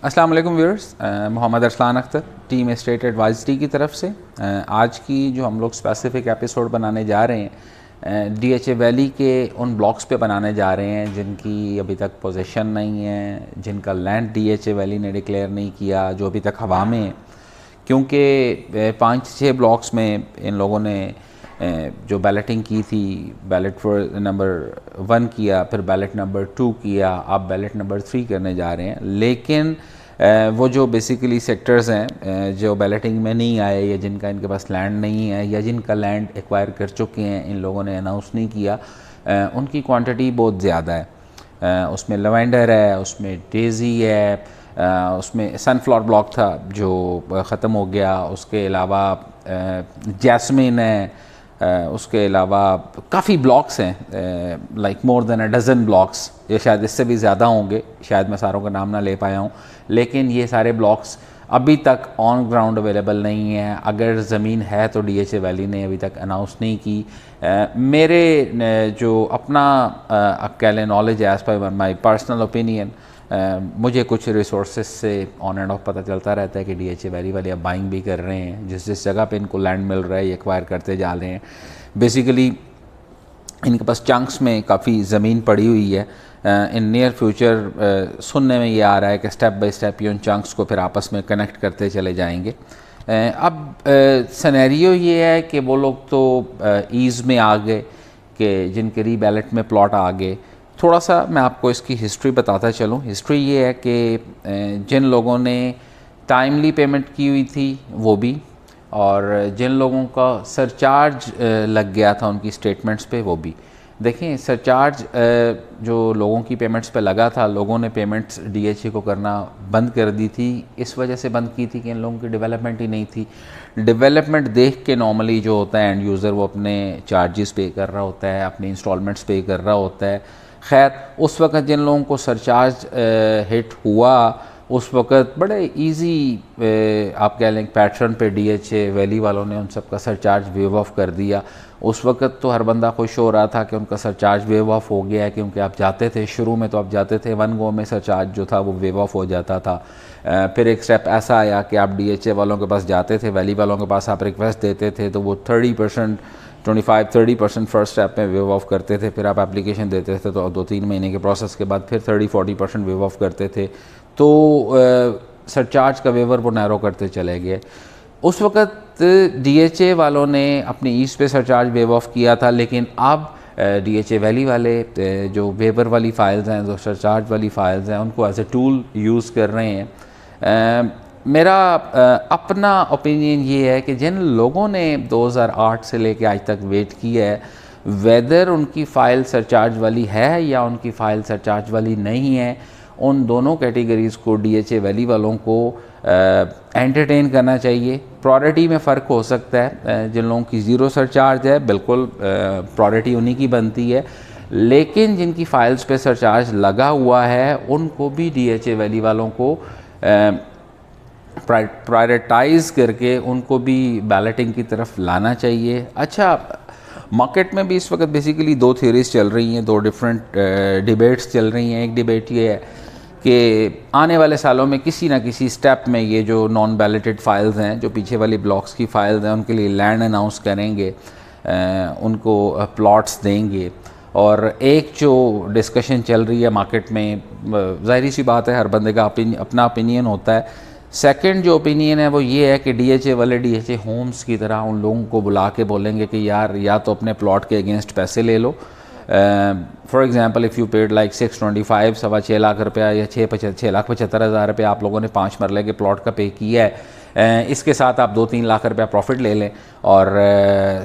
السلام علیکم viewers, Muhammad Arsalan Akhtar team estate advisory کی طرف سے آج کی جو ہم لوگ اسپیسیفک ایپیسوڈ بنانے جا رہے ہیں ڈی ایچ اے ویلی کے ان بلاکس پہ بنانے جا رہے ہیں جن کی ابھی تک پوزیشن نہیں ہے، جن کا land D H A valley نے ڈکلیئر نہیں کیا، جو ابھی تک ہوا میں ہیں، کیونکہ 5-6 بلاکس میں ان لوگوں نے جو بیلٹنگ کی تھی، بیلٹ نمبر 1 کیا، پھر بیلٹ نمبر 2 کیا، اب بیلٹ نمبر 3 کرنے جا رہے ہیں، لیکن وہ جو بیسیکلی سیکٹرز ہیں جو بیلٹنگ میں نہیں آئے یا جن کا ان کے پاس لینڈ نہیں ہے یا جن کا لینڈ ایکوائر کر چکے ہیں، ان لوگوں نے اناؤنس نہیں کیا، ان کی کوانٹٹی بہت زیادہ ہے۔ اس میں لیوینڈر ہے، اس میں ڈیزی ہے، اس میں سن فلاور بلاک تھا جو ختم ہو گیا، اس کے علاوہ جیسمین ہے، اس کے علاوہ کافی بلاکس ہیں، like more than a dozen blocks, یہ شاید اس سے بھی زیادہ ہوں گے، شاید میں ساروں کا نام نہ لے پایا ہوں، لیکن یہ سارے بلاکس ابھی تک آن گراؤنڈ اویلیبل نہیں ہیں۔ اگر زمین ہے تو ڈی ایچ اے ویلی نے ابھی تک اناؤنس نہیں کی۔ میرے جو اپنا کہہ لیں نالج ہے، as per my personal opinion, مجھے کچھ ریسورسز سے آن اینڈ آف پتہ چلتا رہتا ہے کہ ڈی ایچ اے ویلی والے اب بائنگ بھی کر رہے ہیں، جس جگہ پہ ان کو لینڈ مل رہا ہے یہ ایکوائر کرتے جا رہے ہیں۔ بیسیکلی ان کے پاس چنکس میں کافی زمین پڑی ہوئی ہے۔ ان نیئر فیوچر سننے میں یہ آ رہا ہے کہ سٹیپ بائی سٹیپ یہ ان چنکس کو پھر آپس میں کنیکٹ کرتے چلے جائیں گے۔ اب سینیریو یہ ہے کہ وہ لوگ تو ایز میں آ گئے کہ جن کے ری بیلٹ میں پلاٹ آ گئے۔ تھوڑا سا میں آپ کو اس کی ہسٹری بتاتا چلوں۔ ہسٹری یہ ہے کہ جن لوگوں نے ٹائملی پیمنٹ کی ہوئی تھی وہ بھی، اور جن لوگوں کا سرچارج لگ گیا تھا ان کی سٹیٹمنٹس پہ وہ بھی۔ دیکھیں، سرچارج جو لوگوں کی پیمنٹس پہ لگا تھا، لوگوں نے پیمنٹس ڈی ایچ اے کو کرنا بند کر دی تھی۔ اس وجہ سے بند کی تھی کہ ان لوگوں کی ڈیولپمنٹ ہی نہیں تھی۔ ڈیولپمنٹ دیکھ کے نارملی جو ہوتا ہے اینڈ یوزر وہ اپنے چارجز پے کر رہا ہوتا ہے، اپنی انسٹالمنٹس پے کر رہا ہوتا ہے۔ خیر، اس وقت جن لوگوں کو سرچارج ہٹ ہوا، اس وقت بڑے ایزی آپ کہہ لیں پیٹرن پہ ڈی ایچ اے ویلی والوں نے ان سب کا سرچارج ویو آف کر دیا۔ اس وقت تو ہر بندہ خوش ہو رہا تھا کہ ان کا سرچارج ویو آف ہو گیا ہے، کیونکہ آپ جاتے تھے شروع میں تو آپ جاتے تھے 1 گو میں سرچارج جو تھا وہ ویو آف ہو جاتا تھا۔ پھر ایک سٹیپ ایسا آیا کہ آپ ڈی ایچ اے والوں کے پاس جاتے تھے، ویلی والوں کے پاس آپ ریکویسٹ دیتے تھے تو وہ 30%، 25-30% فرسٹ اسٹیپ میں ویو آف کرتے تھے۔ پھر آپ اپلیکیشن دیتے تھے تو 2-3 مہینے کے پروسیس کے بعد پھر 30-40% ویو آف کرتے تھے، تو سرچارج کا ویور وہ نیرو کرتے چلے گئے۔ اس وقت ڈی ایچ اے والوں نے اپنی ایسٹ پہ سرچارج ویو آف کیا تھا، لیکن اب ڈی ایچ اے ویلی والے جو ویور والی فائلز ہیں، جو سرچارج والی فائلز ہیں، ان کو ایز اے ٹول یوز کر رہے ہیں۔ میرا اپنا اوپینین یہ ہے کہ جن لوگوں نے 2008 سے لے کے آج تک ویٹ کیا ہے، ویدر ان کی فائل سرچارج والی ہے یا ان کی فائل سرچارج والی نہیں ہے، ان دونوں کیٹیگریز کو ڈی ایچ اے ویلی والوں کو انٹرٹین کرنا چاہیے۔ پرائرٹی میں فرق ہو سکتا ہے، جن لوگوں کی 0 سرچارج ہے بالکل پرائرٹی انہی کی بنتی ہے، لیکن جن کی فائلز پہ سرچارج لگا ہوا ہے ان کو بھی ڈی ایچ اے ویلی والوں کو پرائرٹائز کر کے ان کو بھی بیلٹنگ کی طرف لانا چاہیے۔ اچھا، مارکیٹ میں بھی اس وقت بیسیکلی 2 تھیوریز چل رہی ہیں، 2 ڈیفرنٹ ڈیبیٹس چل رہی ہیں۔ ایک ڈیبیٹ یہ ہے کہ آنے والے سالوں میں کسی نہ کسی سٹیپ میں یہ جو نان بیلٹڈ فائلز ہیں، جو پیچھے والی بلاکس کی فائلز ہیں، ان کے لیے لینڈ اناؤنس کریں گے، ان کو پلاٹس دیں گے۔ اور ایک جو ڈسکشن چل رہی ہے مارکیٹ میں، ظاہری سی بات ہے ہر بندے کا اپنا اوپینین ہوتا ہے۔ سیکنڈ جو اوپینین ہے وہ یہ ہے کہ ڈی ایچ اے والے ڈی ایچ اے ہومز کی طرح ان لوگوں کو بلا کے بولیں گے کہ یار یا تو اپنے پلاٹ کے اگینسٹ پیسے لے لو۔ For example if you paid like 625 6.25 lakh روپیہ یا 6,75,000 روپیہ آپ لوگوں نے 5 مرلے کے پلاٹ کا پے کیا ہے، اس کے ساتھ آپ 2-3 لاکھ روپیہ پروفٹ لے لیں اور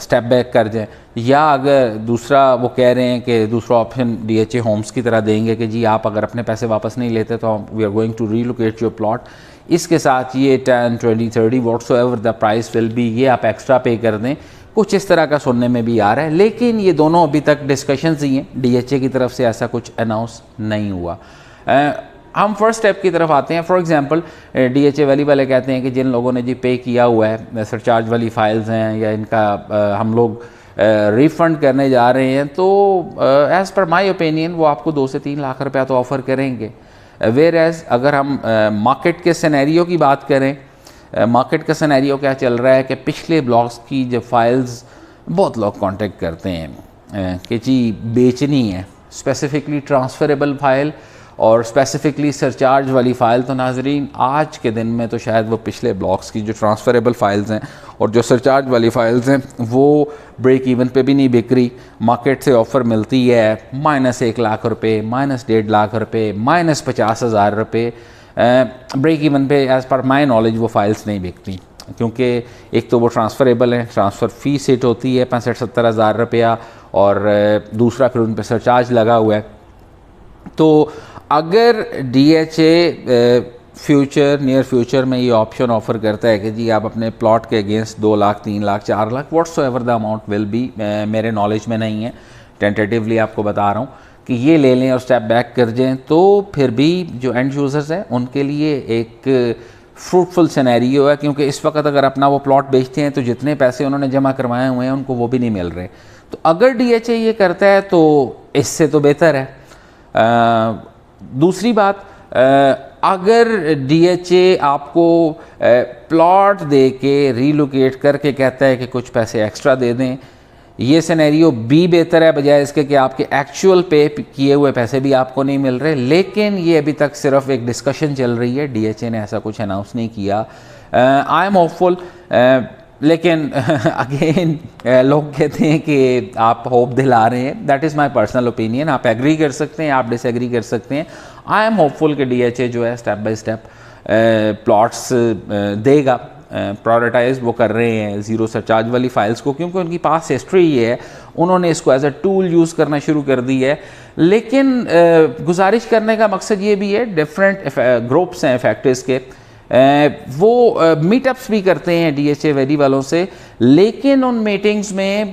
سٹیپ بیک کر جائیں۔ یا اگر دوسرا وہ کہہ رہے ہیں کہ دوسرا option D H A homes کی طرح دیں گے کہ جی آپ اگر اپنے پیسے واپس نہیں لیتے تو we are going to relocate your plot, اس کے ساتھ یہ 10, 20, 30 whatsoever the price will be, یہ آپ ایکسٹرا پے کر دیں۔ کچھ اس طرح کا سننے میں بھی آ رہا ہے، لیکن یہ دونوں ابھی تک ڈسکشنز ہی ہیں، ڈی ایچ اے کی طرف سے ایسا کچھ اناؤنس نہیں ہوا۔ ہم فرسٹ اسٹیپ کی طرف آتے ہیں۔ For example D H A valley والے کہتے ہیں کہ جن لوگوں نے جی پے کیا ہوا ہے، سرچارج والی فائلز ہیں یا ان کا ہم لوگ ریفنڈ کرنے جا رہے ہیں تو ایز پر مائی اوپینین وہ آپ کو 2 سے 3 لاکھ روپیہ تو آفر کریں گے. ویئر ایز اگر ہم مارکیٹ کے سینیریو کی بات کریں, مارکیٹ کا سینیریو کیا چل رہا ہے کہ پچھلے بلاکس کی جب فائلز بہت لوگ کانٹیکٹ کرتے ہیں کہ جی بیچنی ہے, اسپیسیفکلی ٹرانسفریبل فائل اور اسپیسیفکلی سرچارج والی فائل. تو ناظرین آج کے دن میں تو شاید وہ پچھلے بلاکس کی جو ٹرانسفریبل فائلز ہیں اور جو سرچارج والی فائلز ہیں وہ بریک ایون پہ بھی نہیں بک رہی. مارکیٹ سے آفر ملتی ہے -1 لاکھ روپے, -1.5 لاکھ روپے, -50,000 روپے. بریک ایون پہ ایز پر مائی نالج وہ فائلز نہیں بکتی, کیونکہ ایک تو وہ ٹرانسفریبل ہے, ٹرانسفر فی سیٹ ہوتی ہے 65-70 ہزار روپیہ, اور دوسرا پھر ان پہ سرچارج لگا ہوا ہے. تو اگر D H A near future میں یہ آپشن آفر کرتا ہے کہ جی آپ اپنے پلاٹ کے against 2 lakh 3 lakh 4 lakh whatsoever the amount will be, میرے نالج میں نہیں ہے, ٹینٹیٹیولی آپ کو بتا رہا ہوں کہ یہ لے لیں اور اسٹیپ بیک کر جائیں, تو پھر بھی جو اینڈ یوزرز ہیں ان کے لیے ایک فروٹفل سینیریو ہے. کیونکہ اس وقت اگر اپنا وہ پلاٹ بیچتے ہیں تو جتنے پیسے انہوں نے جمع کروائے ہوئے ہیں ان کو وہ بھی نہیں مل رہے. تو اگر ڈی ایچ اے یہ کرتا ہے تو اس سے تو بہتر ہے. دوسری بات, اگر ڈی ایچ اے آپ کو پلاٹ دے کے ریلوکیٹ کر کے کہتا ہے کہ کچھ پیسے ایکسٹرا دے دیں, یہ سینیریو بھی بہتر ہے بجائے اس کے کہ آپ کے ایکچول پے کیے ہوئے پیسے بھی آپ کو نہیں مل رہے. لیکن یہ ابھی تک صرف ایک ڈسکشن چل رہی ہے, ڈی ایچ اے نے ایسا کچھ اناؤنس نہیں کیا. آئی ایم ہوپ فل, لیکن اگین لوگ کہتے ہیں کہ آپ ہوپ دلا رہے ہیں. That is my personal opinion, آپ ایگری کر سکتے ہیں, آپ ڈس ایگری کر سکتے ہیں. آئی ایم ہوپ فل کہ ڈی ایچ اے جو ہے اسٹیپ بائی اسٹیپ پلاٹس دے گا. پرائورٹائز وہ کر رہے ہیں زیرو سرچارج والی فائلز کو, کیونکہ ان کی پاس ہسٹری یہ ہے, انہوں نے اس کو ایز اے ٹول یوز کرنا شروع کر دی ہے. لیکن گزارش کرنے کا مقصد یہ بھی ہے, ڈفرینٹ گروپس ہیں افیکٹرز کے, وہ میٹ اپس بھی کرتے ہیں ڈی ایچ اے ویلی والوں سے, لیکن ان میٹنگز میں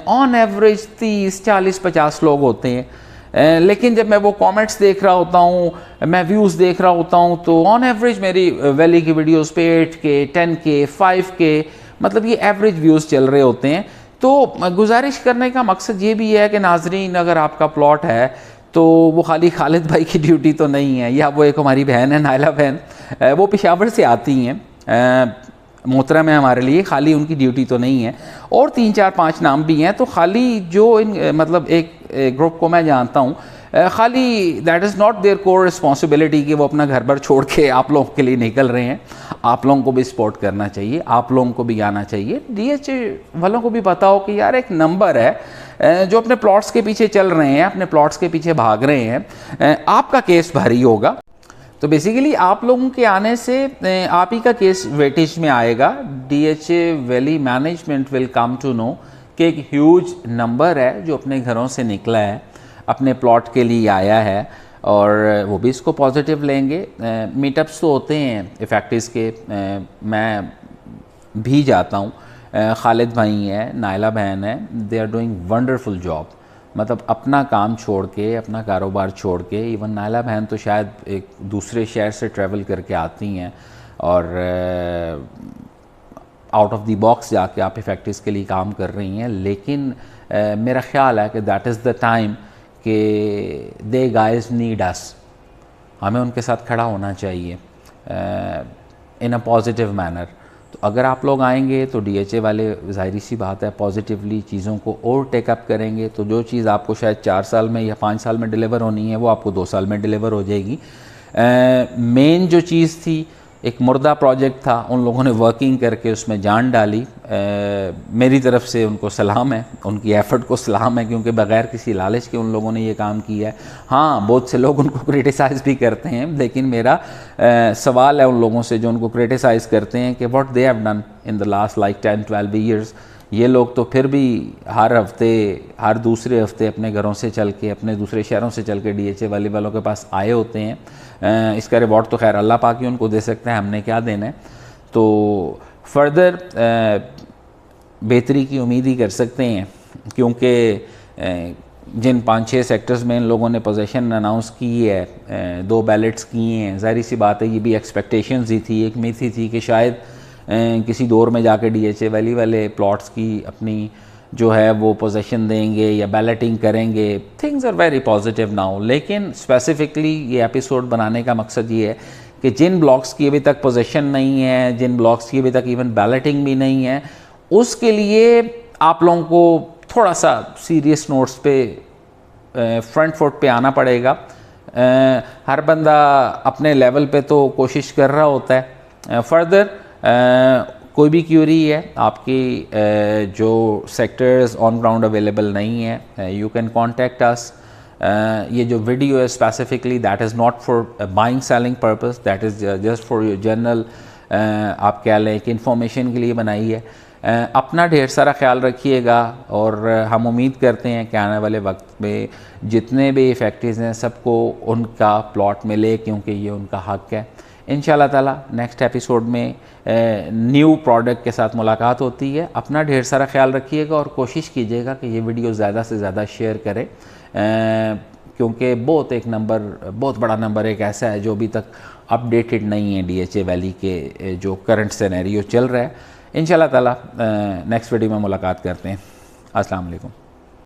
آن ایوریج 30-40-50 لوگ ہوتے ہیں. لیکن جب میں وہ کامنٹس دیکھ رہا ہوتا ہوں, میں ویوز دیکھ رہا ہوتا ہوں, تو آن ایوریج میری ویلی کی ویڈیوز پہ 8K 10K 5K مطلب یہ ایوریج ویوز چل رہے ہوتے ہیں. تو گزارش کرنے کا مقصد یہ بھی ہے کہ ناظرین اگر آپ کا پلاٹ ہے تو وہ خالی خالد بھائی کی ڈیوٹی تو نہیں ہے, یا وہ ایک ہماری بہن ہے نائلہ بہن, وہ پشاور سے آتی ہیں, محترم ہے ہمارے لیے, خالی ان کی ڈیوٹی تو نہیں ہے, اور 3-4-5 نام بھی ہیں. تو خالی جو مطلب ایک گروپ کو میں جانتا ہوں, خالی that is not their core responsibility کہ وہ اپنا گھر بھر چھوڑ کے آپ لوگوں کے لیے نکل رہے ہیں. آپ لوگوں کو بھی سپورٹ کرنا چاہیے, آپ لوگوں کو بھی آنا چاہیے. ڈی ایچ اے والوں کو بھی پتا ہو کہ یار ایک نمبر ہے جو اپنے پلاٹس کے پیچھے چل رہے ہیں, اپنے پلاٹس کے پیچھے بھاگ رہے ہیں, آپ کا کیس بھاری ہوگا. تو بیسیکلی آپ لوگوں کے آنے سے آپ ہی کا کیس ویٹیج میں آئے گا. D H A valley management will come to know کہ ایک ہیوج نمبر ہے جو اپنے گھروں سے نکلا ہے, اپنے پلاٹ کے لیے آیا ہے, اور وہ بھی اس کو پازیٹیو لیں گے. میٹ اپس تو ہوتے ہیں افیکٹیز کے, میں بھی جاتا ہوں, خالد بھائی ہیں, نائلہ بہن ہے, they are doing wonderful job. مطلب اپنا کام چھوڑ کے, اپنا کاروبار چھوڑ کے, ایون نائلہ بہن تو شاید ایک دوسرے شہر سے ٹریول کر کے آتی ہیں, اور آؤٹ آف دی باکس جا کے آپ افیکٹیز کے لیے کام کر رہی ہیں. لیکن میرا خیال ہے کہ دیٹ از دا ٹائم کہ دے گائز نیڈ اس, ہمیں ان کے ساتھ کھڑا ہونا چاہیے ان اے پازیٹیو مینر. تو اگر آپ لوگ آئیں گے تو ڈی ایچ اے والے ظاہری سی بات ہے پازیٹیولی چیزوں کو اور ٹیک اپ کریں گے, تو جو چیز آپ کو شاید 4 سال میں یا 5 سال میں ڈیلیور ہونی ہے وہ آپ کو 2 سال میں ڈیلیور ہو جائے گی. مین جو چیز تھی, ایک مردہ پروجیکٹ تھا, ان لوگوں نے ورکنگ کر کے اس میں جان ڈالی. میری طرف سے ان کو سلام ہے, ان کی ایفرٹ کو سلام ہے, کیونکہ بغیر کسی لالچ کے ان لوگوں نے یہ کام کیا ہے. ہاں بہت سے لوگ ان کو کرٹیسائز بھی کرتے ہیں, لیکن میرا سوال ہے ان لوگوں سے جو ان کو کرٹیسائز کرتے ہیں کہ what they have done in the last like 10-12 years. یہ لوگ تو پھر بھی ہر ہفتے, ہر دوسرے ہفتے اپنے گھروں سے چل کے, اپنے دوسرے شہروں سے چل کے ڈی ایچ اے والوں کے پاس آئے ہوتے ہیں. اس کا ریوارڈ تو خیر اللہ پاک ہی ان کو دے سکتے ہیں, ہم نے کیا دینا ہے. تو فردر بہتری کی امید ہی کر سکتے ہیں, کیونکہ جن 5-6 سیکٹرز میں ان لوگوں نے پوزیشن اناؤنس کی ہے, 2 بیلٹس کیے ہیں, ظاہری سی بات ہے یہ بھی ایکسپیکٹیشنز ہی تھی, ایک امید ہی تھی کہ شاید کسی دور میں جا کے ڈی ایچ اے ویلی والے پلاٹس کی اپنی جو ہے وہ پوزیشن دیں گے یا بیلٹنگ کریں گے. Things are very positive now. لیکن اسپیسیفکلی یہ ایپیسوڈ بنانے کا مقصد یہ ہے کہ جن بلاکس کی ابھی تک پوزیشن نہیں ہے, جن بلاکس کی ابھی تک ایون بیلٹنگ بھی نہیں ہے, اس کے لیے آپ لوگوں کو تھوڑا سا سیریس نوٹس پہ فرنٹ فٹ پہ آنا پڑے گا. ہر بندہ اپنے لیول پہ تو کوشش کر رہا ہوتا ہے. فردر کوئی بھی کیوری ہے آپ کی جو سیکٹرز آن گراؤنڈ اویلیبل نہیں ہے, یو کین کانٹیکٹ اس. یہ جو ویڈیو ہے specifically that is not for buying selling purpose, that is just for your general آپ کہہ لیں کہ انفارمیشن کے لیے بنائی ہے. اپنا ڈھیر سارا خیال رکھیے گا, اور ہم امید کرتے ہیں کہ آنے والے وقت میں جتنے بھی فیکٹریز ہیں سب کو ان کا پلاٹ ملے, کیونکہ یہ ان کا حق ہے. انشاءاللہ تعالی نیکسٹ ایپیسوڈ میں نیو پروڈکٹ کے ساتھ ملاقات ہوتی ہے. اپنا ڈھیر سارا خیال رکھیے گا اور کوشش کیجیے گا کہ یہ ویڈیو زیادہ سے زیادہ شیئر کرے, کیونکہ بہت بڑا نمبر ایک ایسا ہے جو ابھی تک اپڈیٹڈ نہیں ہے ڈی ایچ اے ویلی کے جو کرنٹ سینیریو چل رہا ہے. انشاءاللہ تعالی نیکسٹ ویڈیو میں ملاقات کرتے ہیں. السلام علیکم.